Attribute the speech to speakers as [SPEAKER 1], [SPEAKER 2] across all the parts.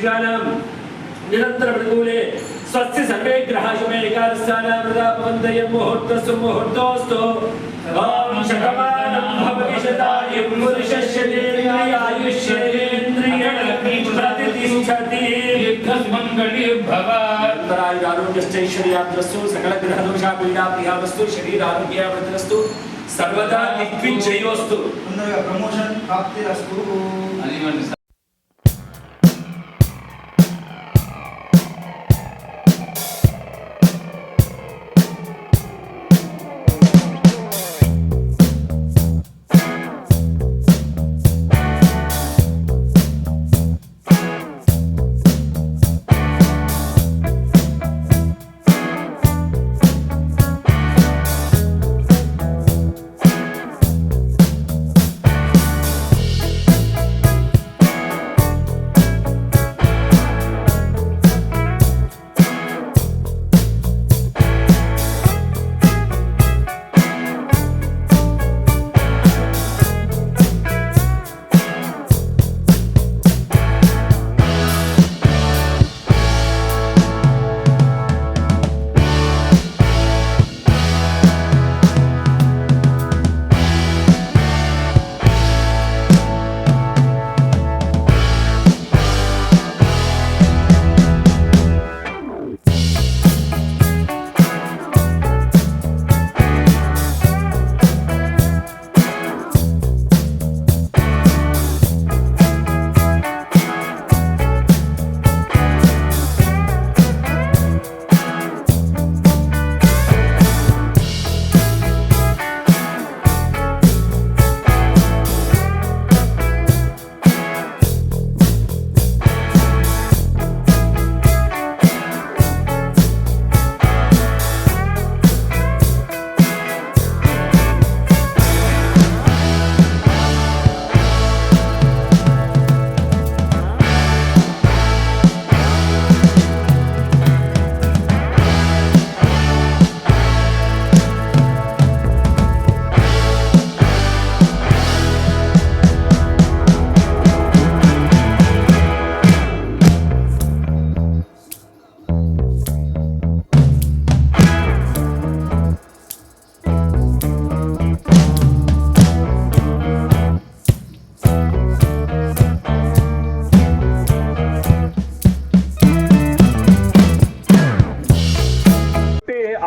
[SPEAKER 1] निरंतर प्रतिकूले स्वस्ति सर्वे ग्रहाशुमे एकादशानामृतापवन्तय मुहूर्तस्तु मुहूर्तोऽस्तु ओम शतमानं भवति शतायुः पुरुषस्येन्द्रियायुष्येन्द्रिय प्रतिष्ठति दीर्घसुमङ्गली भव आरोग्यश्चैश्वर्याद्रस्तु सकल ग्रहदोषा पीडा प्रियावस्तु शरीरारोग्यावृद्धिरस्तु सर्वदा दिग्विजयोस्तु
[SPEAKER 2] प्रमोशन प्राप्तिरस्तु।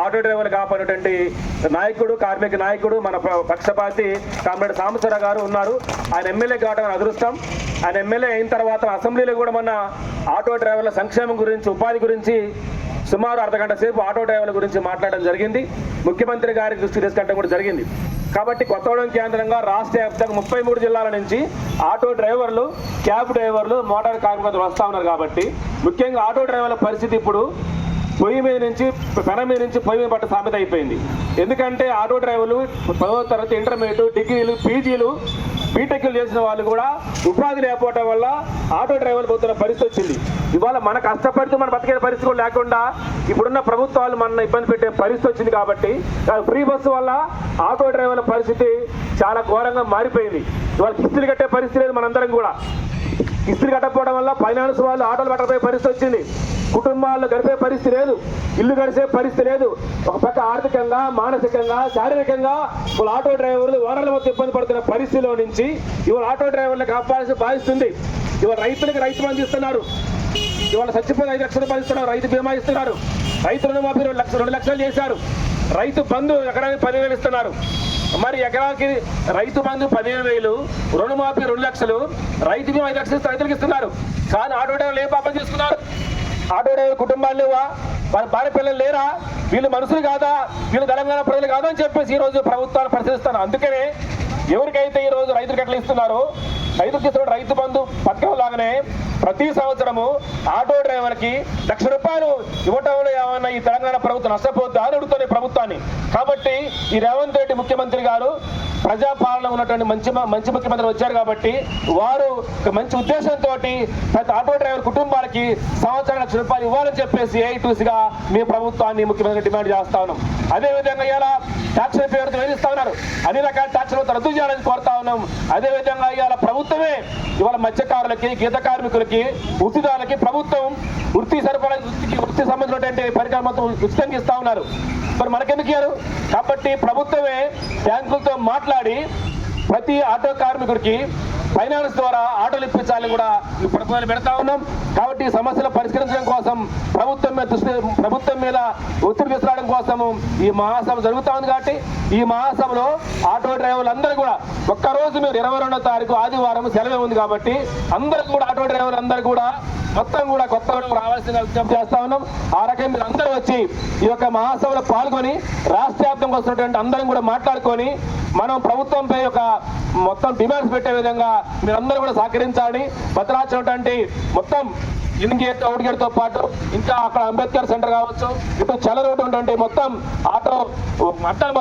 [SPEAKER 3] ఆటో డ్రైవర్లు కాపాడినటువంటి నాయకుడు, కార్మిక నాయకుడు, మన పక్షపాతి కామ్రేడ్ సాంబశివరావు గారు ఉన్నారు. ఆయన ఎమ్మెల్యే కావడం అదృష్టం. ఆయన ఎమ్మెల్యే అయిన తర్వాత అసెంబ్లీలో కూడా మన ఆటో డ్రైవర్ల సంక్షేమం గురించి, ఉపాధి గురించి సుమారు అర్ధగంట సేపు ఆటో డ్రైవర్ల గురించి మాట్లాడడం జరిగింది. ముఖ్యమంత్రి గారి దృష్టి తీసుకెళ్ళడం కూడా జరిగింది. కాబట్టి కొత్తగూడెం కేంద్రంగా రాష్ట్ర వ్యాప్తంగా 33 జిల్లాల నుంచి ఆటో డ్రైవర్లు, క్యాబ్ డ్రైవర్లు, మోటార్ కార్మికులు వస్తూ ఉన్నారు. కాబట్టి ముఖ్యంగా ఆటో డ్రైవర్ల పరిస్థితి ఇప్పుడు పొయ్యి మీద నుంచి పెనం మీద నుంచి పొయ్యి మీద పట్టు సామెత అయిపోయింది. ఎందుకంటే ఆటో డ్రైవర్లు 10వ తరగతి, ఇంటర్మీడియట్, డిగ్రీలు, పీజీలు, బీటెక్లు చేసిన వాళ్ళు కూడా ఉపాధి లేకపోవటం వల్ల ఆటో డ్రైవర్లు పోతున్న పరిస్థితి వచ్చింది. ఇవాళ మన కష్టపడుతూ మన బతికే పరిస్థితి కూడా లేకుండా ఇప్పుడున్న ప్రభుత్వాలు మన ఇబ్బంది పెట్టే పరిస్థితి వచ్చింది. కాబట్టి ఫ్రీ బస్సు వల్ల ఆటో డ్రైవర్ల పరిస్థితి చాలా ఘోరంగా మారిపోయింది. ఇవాళ కిస్తులు కట్టే పరిస్థితి లేదు. మనందరం కూడా కిస్తులు కట్టకపోవడం వల్ల ఫైనాన్స్ వాళ్ళు ఆటోలు పట్టకపోయే పరిస్థితి వచ్చింది. కుటుంబాల్లో గడిపే పరిస్థితి లేదు, ఇల్లు గడిచే పరిస్థితి లేదు. ఒక పక్క ఆర్థికంగా, మానసికంగా, శారీరకంగా ఇవాళ ఆటో డ్రైవర్లు ఓనర్ల మధ్య ఇబ్బంది పడుతున్న పరిస్థితిలో నుంచి ఇవాళ ఆటో డ్రైవర్లకు కాపాడాల్సి భావిస్తుంది. ఇవాళ రైతులకు రైతు బంధు ఇస్తున్నారు. ఇవాళ చచ్చిపోయి 5 లక్షల రూపాయలు ఇస్తున్నారు. రైతు బీమా ఇస్తున్నారు. రైతు రుణమాఫీ 2 లక్షలు చేశారు. రైతు బంధు ఎకరానికి 10,000 ఇస్తున్నారు. మరి ఎకరానికి రైతు బంధు 15,000, రుణమాఫీ 2 లక్షలు, రైతు బీమా 5 లక్షలు రైతులకు ఇస్తున్నారు. కానీ ఆటో డ్రైవర్లు ఏం పాపం చేసుకున్నారు? ఆటో డ్రైవర్ కుటుంబాలు లేవా? వాళ్ళ భార్య పిల్లలు లేరా? వీళ్ళు మనుషులు కాదా? వీళ్ళు తెలంగాణ ప్రజలు కాదా అని చెప్పేసి ఈరోజు ప్రభుత్వాన్ని పరిశీలిస్తాను. అందుకనే ఎవరికైతే ఈరోజు రైతులకు ఎట్లా ఇస్తున్నారో, రైతులకు ఇస్తున్న రైతు బంధు పథకం లాగానే ప్రతి సంవత్సరము ఆటో డ్రైవర్కి ₹1,00,000 ఇవ్వటంలో ఏమన్నా ఈ తెలంగాణ ప్రభుత్వం నష్టపోద్దా అని అడుగుతుంది ప్రభుత్వాన్ని. కాబట్టి ఈ రేవంత్ రెడ్డి ముఖ్యమంత్రి గారు ప్రజాపాలన ఉన్నటువంటి మంచి ముఖ్యమంత్రి వచ్చారు. కాబట్టి వారు మంచి ఉద్దేశంతో ప్రతి ఆటో డ్రైవర్ కుటుంబాలకి సంవత్సరానికి ₹1,00,000 ఇవ్వాలని చెప్పేసి ఏఐటీసీగా మీ ప్రభుత్వాన్ని ముఖ్యమంత్రి డిమాండ్ చేస్తా ఉన్నాం. అదేవిధంగా ఇలా ట్యాక్స్ పేరుతో వేధిస్తా ఉన్నారు. అన్ని రకాల ట్యాక్స్లు రద్దు చేయాలని కోరుతా ఉన్నాం. అదేవిధంగా ఇవాళ ప్రభుత్వం ప్రభుత్వమే ఇవాళ మత్స్యకారులకి, గీత కార్మికులకి, వృత్తిదారులకి ప్రభుత్వం వృత్తి సరఫరా వృత్తి సంబంధించినటువంటి పరికరం మొత్తం ఉచితంగా ఇస్తా ఉన్నారు. మరి మనకెందుకు ఇయ్యారు? కాబట్టి ప్రభుత్వమే బ్యాంకులతో మాట్లాడి ప్రతి ఆటో కార్మికుడికి ఫైనాన్స్ ద్వారా ఆటోలు ఇప్పించాలని కూడా ఈ ప్రపోజల్ పెడతా ఉన్నాం. కాబట్టి ఈ సమస్యలు పరిష్కరించడం కోసం ప్రభుత్వం మీద ఒత్తిడి తీసుకురావడం కోసము ఈ మహాసభ జరుగుతా ఉంది. కాబట్టి ఈ మహాసభలో ఆటో డ్రైవర్లు అందరూ కూడా ఒక్కరోజు మీరు 22వ తారీఖు ఆదివారం సెలవే ఉంది కాబట్టి అందరూ కూడా ఆటో డ్రైవర్లు అందరూ కూడా మొత్తం కూడా కొత్త రావాల్సిన విజ్ఞప్తి చేస్తా ఉన్నాం. ఆ రకంగా మీరు అందరూ వచ్చి ఈ యొక్క మహాసభలో పాల్గొని రాష్ట్ర వ్యాప్తంగా వస్తున్నటువంటి అందరం కూడా మాట్లాడుకొని మనం ప్రభుత్వంపై ఒక మొత్తం డిమాండ్స్ పెట్టే విధంగా మీరందరూ కూడా సహకరించాలని భద్రాచలం మొత్తం ఇన్గేట్ అవుట్ గేట్ తో పాటు ఇంకా అక్కడ అంబేద్కర్ సెంటర్ కావచ్చు, ఇటు చల రోడ్డు ఉన్నటువంటి మొత్తం ఆటో అట్టలు